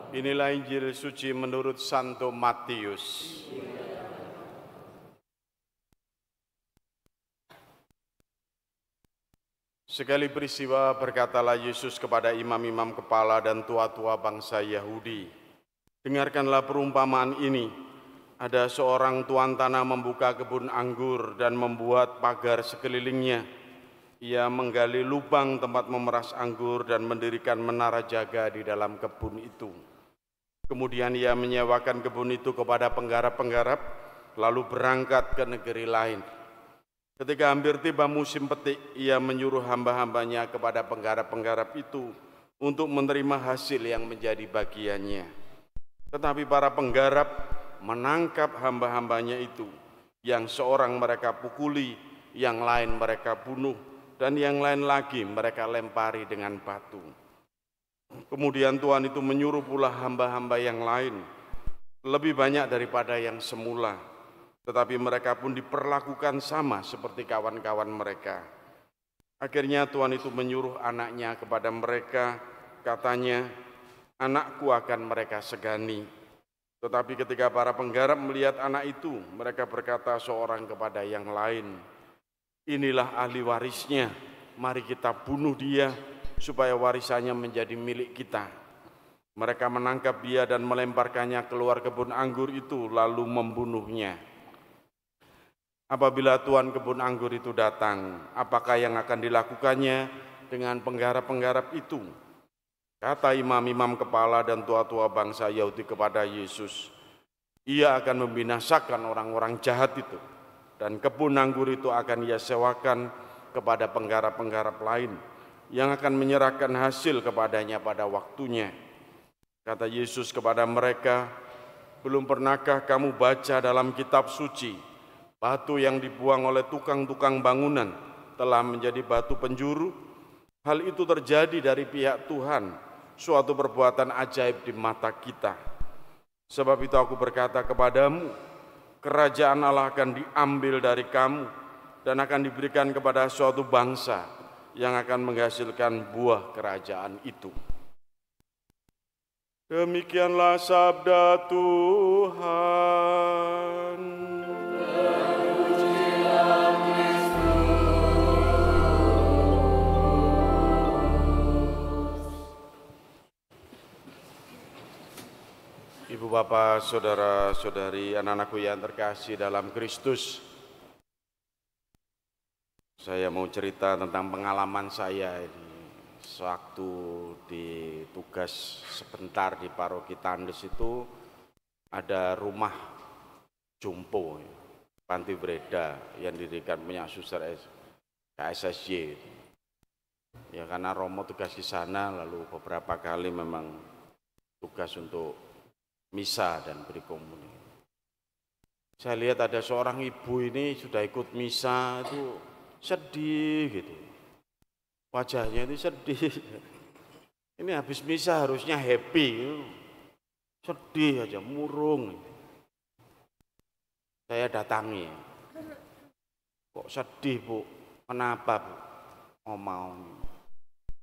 Inilah Injil suci menurut Santo Matius. Sekali peristiwa berkatalah Yesus kepada imam-imam kepala dan tua-tua bangsa Yahudi, "Dengarkanlah perumpamaan ini. Ada seorang tuan tanah membuka kebun anggur dan membuat pagar sekelilingnya. Ia menggali lubang tempat memeras anggur dan mendirikan menara jaga di dalam kebun itu. Kemudian ia menyewakan kebun itu kepada penggarap-penggarap, lalu berangkat ke negeri lain. Ketika hampir tiba musim petik, ia menyuruh hamba-hambanya kepada penggarap-penggarap itu untuk menerima hasil yang menjadi bagiannya. Tetapi para penggarap menangkap hamba-hambanya itu, yang seorang mereka pukuli, yang lain mereka bunuh, dan yang lain lagi mereka lempari dengan batu. Kemudian Tuhan itu menyuruh pula hamba-hamba yang lain, lebih banyak daripada yang semula. Tetapi mereka pun diperlakukan sama seperti kawan-kawan mereka. Akhirnya Tuhan itu menyuruh anaknya kepada mereka, katanya, 'Anakku akan mereka segani.' Tetapi ketika para penggarap melihat anak itu, mereka berkata seorang kepada yang lain, 'Inilah ahli warisnya, mari kita bunuh dia, supaya warisannya menjadi milik kita.' Mereka menangkap dia dan melemparkannya keluar kebun anggur itu, lalu membunuhnya. Apabila tuan kebun anggur itu datang, apakah yang akan dilakukannya dengan penggarap-penggarap itu?" Kata imam-imam kepala dan tua-tua bangsa Yahudi kepada Yesus, "Ia akan membinasakan orang-orang jahat itu, dan kebun anggur itu akan ia sewakan kepada penggarap-penggarap lain, yang akan menyerahkan hasil kepadanya pada waktunya." Kata Yesus kepada mereka, "Belum pernahkah kamu baca dalam kitab suci, batu yang dibuang oleh tukang-tukang bangunan telah menjadi batu penjuru? Hal itu terjadi dari pihak Tuhan, suatu perbuatan ajaib di mata kita. Sebab itu aku berkata kepadamu, kerajaan Allah akan diambil dari kamu dan akan diberikan kepada suatu bangsa yang akan menghasilkan buah kerajaan itu." Demikianlah sabda Tuhan. Ibu bapak, saudara-saudari, anak-anakku yang terkasih dalam Kristus, saya mau cerita tentang pengalaman saya sewaktu di tugas sebentar di Paroki Tandes. Itu ada rumah jompo, panti breda yang didirikan punya suster KSSY. Ya karena Romo tugas di sana, lalu beberapa kali memang tugas untuk misa dan beri komuni. Saya lihat ada seorang ibu ini sudah ikut misa itu sedih gitu. Wajahnya itu sedih. Ini habis misa harusnya happy, sedih aja, murung. Saya datangi, "Kok sedih, Bu? Kenapa, Bu?" "Oh mau."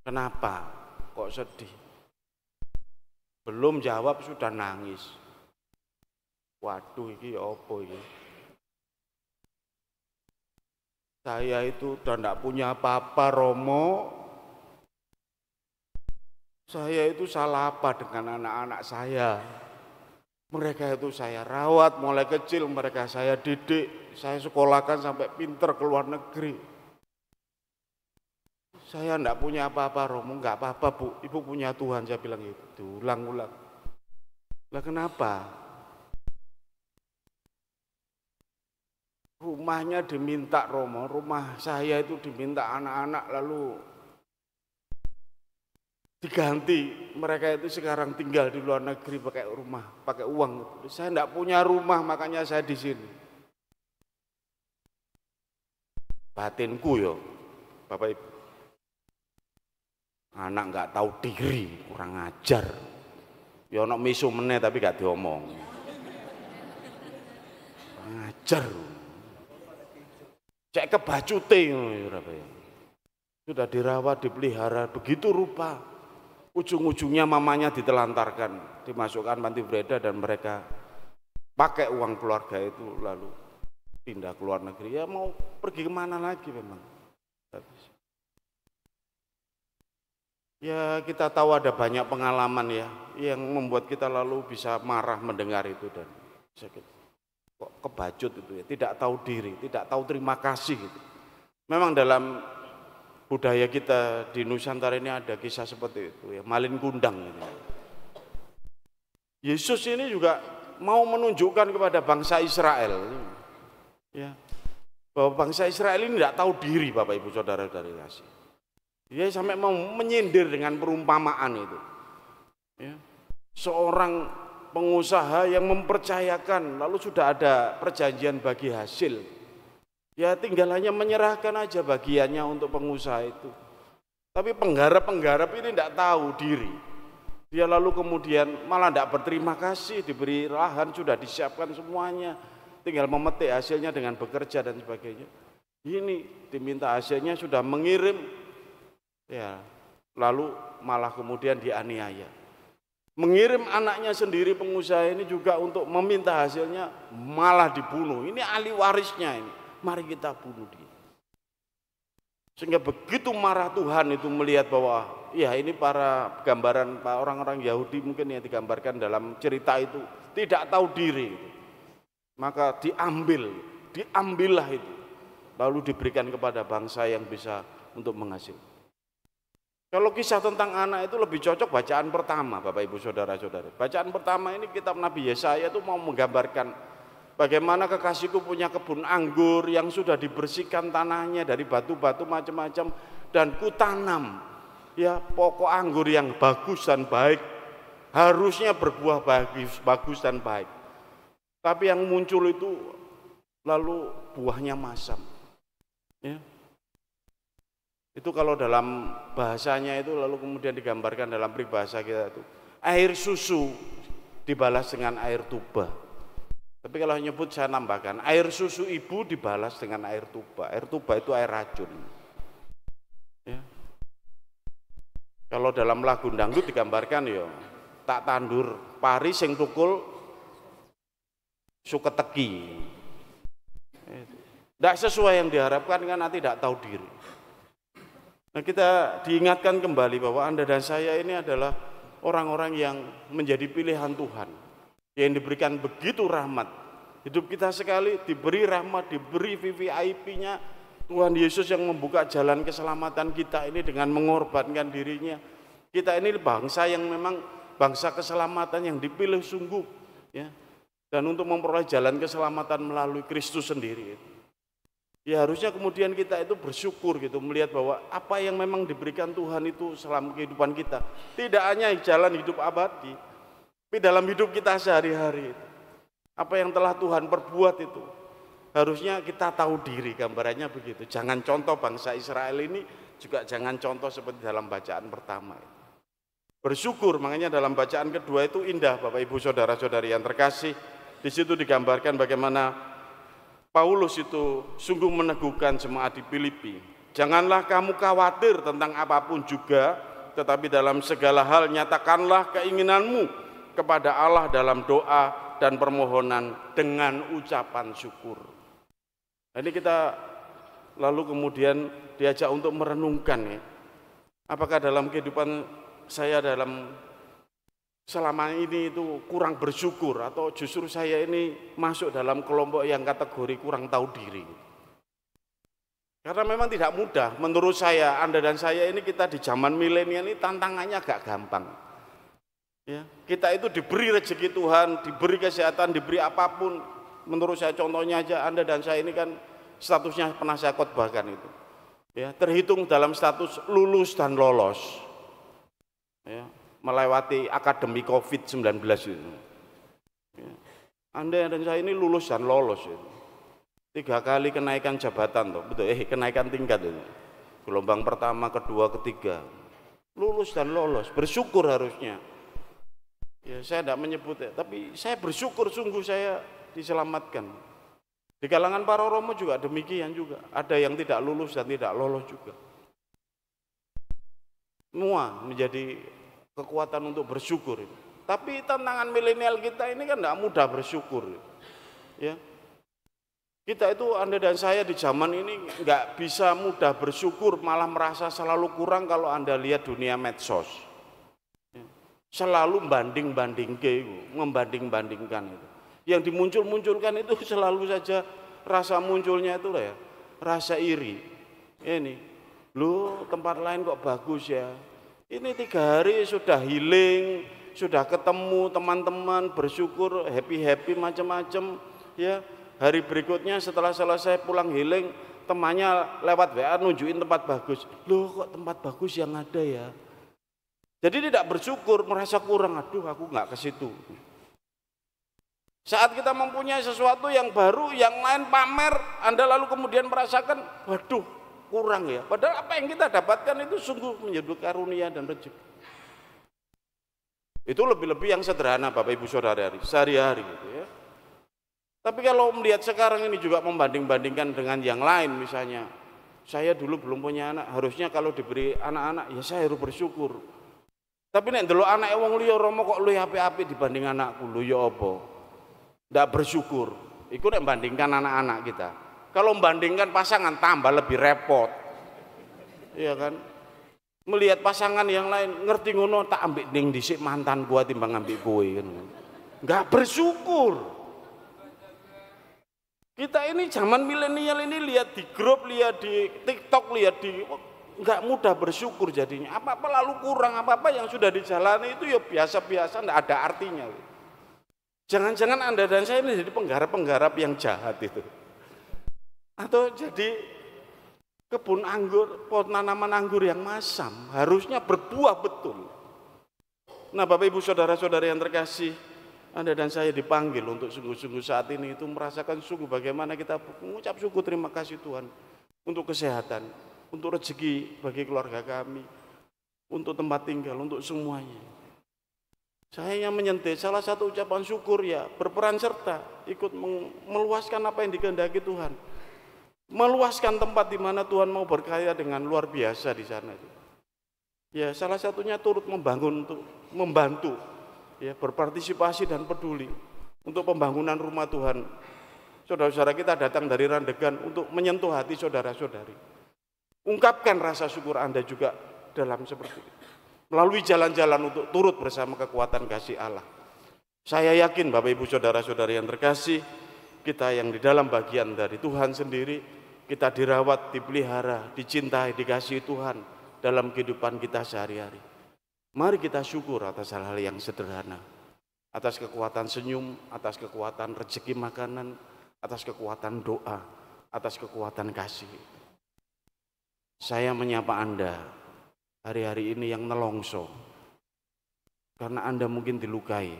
"Kenapa? Kok sedih?" Belum jawab sudah nangis. Waduh, ini apa ini? "Saya itu udah enggak punya apa-apa, Romo. Saya itu salah apa dengan anak-anak saya? Mereka itu saya rawat mulai kecil, mereka saya didik, saya sekolahkan sampai pinter ke luar negeri. Saya enggak punya apa-apa, Romo." "Enggak apa-apa, Bu, Ibu punya Tuhan." Saya bilang itu, ulang-ulang. "Lah kenapa? Rumahnya diminta, Romo, rumah saya itu diminta anak-anak lalu diganti. Mereka itu sekarang tinggal di luar negeri pakai rumah, pakai uang. Saya enggak punya rumah, makanya saya di sini." Batinku yo, Bapak Ibu. Anak enggak tahu diri, kurang ajar. Ya ono misu meneh tapi gak diomong. Ngajar. Cek kebacute ngono ya. Sudah dirawat, dipelihara begitu rupa. ujung-ujungnya mamanya ditelantarkan, dimasukkan panti bereda, dan mereka pakai uang keluarga itu lalu pindah ke luar negeri. Ya mau pergi kemana lagi memang. Ya kita tahu ada banyak pengalaman ya yang membuat kita lalu bisa marah mendengar itu dan sakit. Kok kebacut itu ya, tidak tahu diri, tidak tahu terima kasih gitu. Memang dalam budaya kita di Nusantara ini ada kisah seperti itu ya, malin kundang gitu. Yesus ini juga mau menunjukkan kepada bangsa Israel ya, bahwa bangsa Israel ini tidak tahu diri, Bapak Ibu Saudara-saudari kasih. Dia sampai mau menyindir dengan perumpamaan itu. Ya. Seorang pengusaha yang mempercayakan, lalu sudah ada perjanjian bagi hasil. Ya tinggal hanya menyerahkan aja bagiannya untuk pengusaha itu. Tapi penggarap-penggarap ini tidak tahu diri. Dia lalu kemudian malah tidak berterima kasih, diberi lahan sudah disiapkan semuanya. Tinggal memetik hasilnya dengan bekerja dan sebagainya. Ini diminta hasilnya sudah mengirim. Ya, lalu malah kemudian dianiaya. Mengirim anaknya sendiri pengusaha ini juga untuk meminta hasilnya, malah dibunuh. Ini ahli warisnya ini. Mari kita bunuh dia. Sehingga begitu marah Tuhan itu melihat bahwa ya ini para gambaran orang-orang Yahudi mungkin yang digambarkan dalam cerita itu tidak tahu diri. Maka diambillah itu. Lalu diberikan kepada bangsa yang bisa untuk menghasilkan. Kalau kisah tentang anak itu lebih cocok bacaan pertama, Bapak Ibu Saudara-saudara. Bacaan pertama ini kitab Nabi Yesaya itu mau menggambarkan bagaimana kekasihku punya kebun anggur yang sudah dibersihkan tanahnya dari batu-batu macam-macam, dan kutanam ya pokok anggur yang bagus dan baik, harusnya berbuah bagus dan baik. Tapi yang muncul itu lalu buahnya masam. Ya. Itu kalau dalam bahasanya itu lalu kemudian digambarkan dalam peribahasa kita itu air susu dibalas dengan air tuba. Tapi kalau nyebut saya nambahkan air susu ibu dibalas dengan air tuba. Air tuba itu air racun. Ya. Kalau dalam lagu dangdut digambarkan ya tak tandur pari sing tukul suketeki. Tidak sesuai yang diharapkan karena tidak tahu diri. Nah, kita diingatkan kembali bahwa Anda dan saya ini adalah orang-orang yang menjadi pilihan Tuhan, yang diberikan begitu rahmat. Hidup kita sekali diberi rahmat, diberi VVIP-nya Tuhan Yesus yang membuka jalan keselamatan kita ini dengan mengorbankan dirinya. Kita ini bangsa yang memang bangsa keselamatan yang dipilih sungguh, ya. Dan untuk memperoleh jalan keselamatan melalui Kristus sendiri. Ya harusnya kemudian kita itu bersyukur gitu melihat bahwa apa yang memang diberikan Tuhan itu selama kehidupan kita tidak hanya jalan hidup abadi, tapi dalam hidup kita sehari-hari apa yang telah Tuhan perbuat itu harusnya kita tahu diri, gambarannya begitu. Jangan contoh bangsa Israel ini, juga jangan contoh seperti dalam bacaan pertama. Bersyukur, makanya dalam bacaan kedua itu indah, Bapak Ibu Saudara-saudari yang terkasih. Di situ digambarkan bagaimana Paulus itu sungguh meneguhkan jemaat di Filipi. Janganlah kamu khawatir tentang apapun juga, tetapi dalam segala hal nyatakanlah keinginanmu kepada Allah dalam doa dan permohonan dengan ucapan syukur. Ini kita lalu kemudian diajak untuk merenungkan ya. Apakah dalam kehidupan saya dalam selama ini itu kurang bersyukur, atau justru saya ini masuk dalam kelompok yang kategori kurang tahu diri. Karena memang tidak mudah menurut saya, Anda dan saya ini kita di zaman milenial ini tantangannya agak gampang. Ya, kita itu diberi rezeki Tuhan, diberi kesehatan, diberi apapun. Menurut saya contohnya aja Anda dan saya ini kan statusnya pernah saya khotbahkan itu. Ya, terhitung dalam status lulus dan lolos. Ya. Melewati akademi COVID-19 itu. Ya. Anda dan saya ini lulus dan lolos itu. 3 kali kenaikan jabatan toh, betul? Kenaikan tingkat itu. Gelombang pertama, kedua, ketiga. Lulus dan lolos, bersyukur harusnya. Ya, saya tidak menyebut ya, tapi saya bersyukur sungguh saya diselamatkan. Di kalangan para romo juga demikian juga. Ada yang tidak lulus dan tidak lolos juga. Semua menjadi kekuatan untuk bersyukur. Tapi tantangan milenial kita ini kan tidak mudah bersyukur. Ya, kita itu, Anda dan saya di zaman ini nggak bisa mudah bersyukur, malah merasa selalu kurang kalau Anda lihat dunia medsos. Selalu membanding-bandingkan itu. Yang dimuncul-munculkan itu selalu saja rasa munculnya itu ya, rasa iri. Ini, lu tempat lain kok bagus ya. Ini 3 hari sudah healing, sudah ketemu teman-teman, bersyukur, happy macam-macam. Ya, hari berikutnya setelah selesai pulang healing, temannya lewat WA nunjukin tempat bagus. Loh kok tempat bagus yang ada ya? Jadi tidak bersyukur, merasa kurang. Aduh, aku nggak ke situ. Saat kita mempunyai sesuatu yang baru, yang lain pamer, Anda lalu kemudian merasakan, waduh, kurang ya. Padahal apa yang kita dapatkan itu sungguh menjadi karunia dan rezeki. Itu lebih-lebih yang sederhana, Bapak Ibu Saudara, sehari-hari gitu ya. Tapi kalau melihat sekarang ini juga membanding-bandingkan dengan yang lain, misalnya, saya dulu belum punya anak, harusnya kalau diberi anak-anak, ya saya harus bersyukur. Tapi nek ndelok anake wong liya Romo kok luwih apik-apik dibanding anakku, lho ya apa? Ndak bersyukur. Iku nek bandingkan anak-anak kita. Kalau membandingkan pasangan tambah lebih repot. Iya kan? Melihat pasangan yang lain, ngerti ngono tak ambek ning dhisik mantan gua timbang ambek kowe kan. Enggak bersyukur. Kita ini zaman milenial ini lihat di grup, lihat di TikTok, lihat di enggak mudah bersyukur jadinya. Apa-apa lalu kurang, apa-apa yang sudah dijalani itu ya biasa-biasa, enggak ada artinya. Jangan-jangan Anda dan saya ini jadi penggarap-penggarap yang jahat itu. Atau jadi kebun anggur, tanaman anggur yang masam, harusnya berbuah betul. Nah, Bapak Ibu Saudara-saudara yang terkasih, Anda dan saya dipanggil untuk sungguh-sungguh saat ini itu merasakan sungguh bagaimana kita mengucap syukur terima kasih Tuhan untuk kesehatan, untuk rezeki bagi keluarga kami, untuk tempat tinggal, untuk semuanya. Saya yang menyentuh salah satu ucapan syukur ya berperan serta ikut meluaskan apa yang dikehendaki Tuhan, meluaskan tempat di mana Tuhan mau berkarya dengan luar biasa di sana. Ya salah satunya turut membantu, ya berpartisipasi dan peduli untuk pembangunan rumah Tuhan. Saudara-saudara kita datang dari Randegan untuk menyentuh hati saudara-saudari. Ungkapkan rasa syukur Anda juga dalam seperti itu. Melalui jalan-jalan untuk turut bersama kekuatan kasih Allah. Saya yakin Bapak Ibu Saudara-saudari yang terkasih, kita yang di dalam bagian dari Tuhan sendiri, kita dirawat, dipelihara, dicintai, dikasihi Tuhan dalam kehidupan kita sehari-hari. Mari kita syukur atas hal-hal yang sederhana, atas kekuatan senyum, atas kekuatan rezeki makanan, atas kekuatan doa, atas kekuatan kasih. Saya menyapa Anda hari-hari ini yang nelongso, karena Anda mungkin dilukai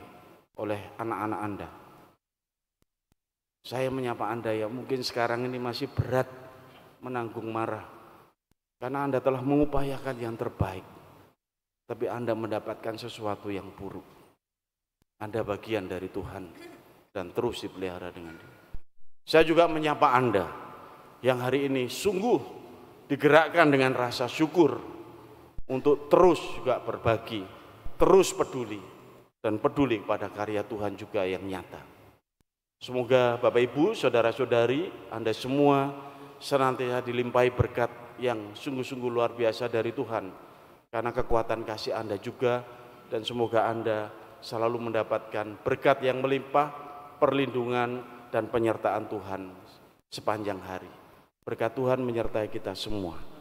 oleh anak-anak Anda. Saya menyapa Anda yang mungkin sekarang ini masih berat menanggung marah, karena Anda telah mengupayakan yang terbaik, tapi Anda mendapatkan sesuatu yang buruk. Anda bagian dari Tuhan dan terus dipelihara dengan Dia. Saya juga menyapa Anda yang hari ini sungguh digerakkan dengan rasa syukur untuk terus juga berbagi, terus peduli, dan peduli kepada karya Tuhan juga yang nyata. Semoga Bapak Ibu, Saudara-saudari, Anda semua senantiasa dilimpahi berkat yang sungguh-sungguh luar biasa dari Tuhan, karena kekuatan kasih Anda juga, dan semoga Anda selalu mendapatkan berkat yang melimpah, perlindungan, dan penyertaan Tuhan sepanjang hari. Berkat Tuhan menyertai kita semua.